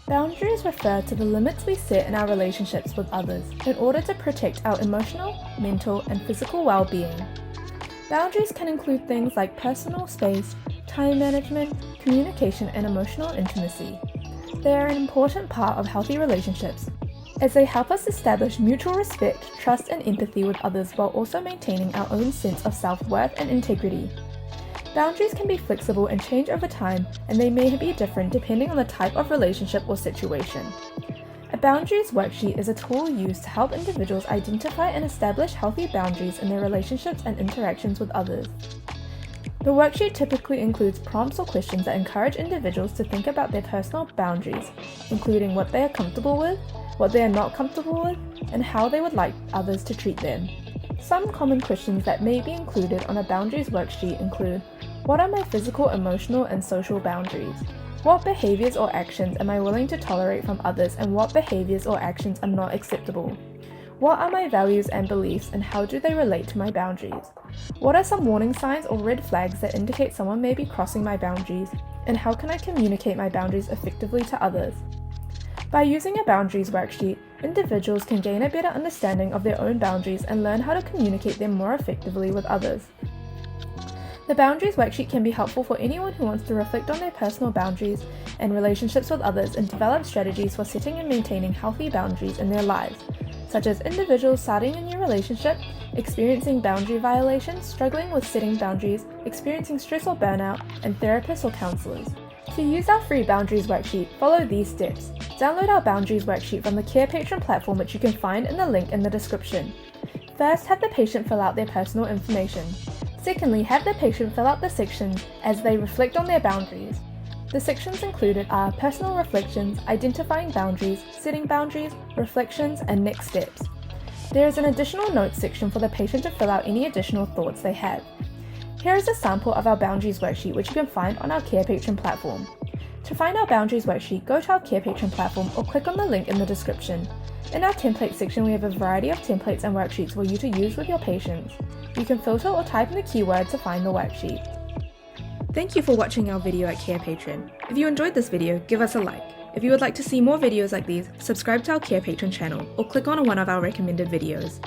Boundaries refer to the limits we set in our relationships with others in order to protect our emotional, mental, and physical well-being. Boundaries can include things like personal space, time management, communication, and emotional intimacy. They are an important part of healthy relationships, as they help us establish mutual respect, trust, and empathy with others while also maintaining our own sense of self-worth and integrity. Boundaries can be flexible and change over time, and they may be different depending on the type of relationship or situation. A Boundaries Worksheet is a tool used to help individuals identify and establish healthy boundaries in their relationships and interactions with others. The worksheet typically includes prompts or questions that encourage individuals to think about their personal boundaries, including what they are comfortable with, what they are not comfortable with, and how they would like others to treat them. Some common questions that may be included on a Boundaries Worksheet include: what are my physical, emotional, and social boundaries? What behaviors or actions am I willing to tolerate from others, and what behaviors or actions are not acceptable? What are my values and beliefs, and how do they relate to my boundaries? What are some warning signs or red flags that indicate someone may be crossing my boundaries, and how can I communicate my boundaries effectively to others? By using a Boundaries Worksheet, individuals can gain a better understanding of their own boundaries and learn how to communicate them more effectively with others. The Boundaries Worksheet can be helpful for anyone who wants to reflect on their personal boundaries and relationships with others and develop strategies for setting and maintaining healthy boundaries in their lives, such as individuals starting a new relationship, experiencing boundary violations, struggling with setting boundaries, experiencing stress or burnout, and therapists or counselors. To use our free Boundaries Worksheet, follow these steps. Download our Boundaries Worksheet from the Carepatron platform, which you can find in the link in the description. First, have the patient fill out their personal information. Secondly, have the patient fill out the sections as they reflect on their boundaries. The sections included are personal reflections, identifying boundaries, setting boundaries, reflections, and next steps. There is an additional notes section for the patient to fill out any additional thoughts they have. Here is a sample of our Boundaries Worksheet, which you can find on our Carepatron platform. To find our Boundaries Worksheet, go to our Carepatron platform or click on the link in the description. In our template section, we have a variety of templates and worksheets for you to use with your patients. You can filter or type in the keyword to find the worksheet. Thank you for watching our video at Carepatron. If you enjoyed this video, give us a like. If you would like to see more videos like these, subscribe to our Carepatron channel or click on one of our recommended videos.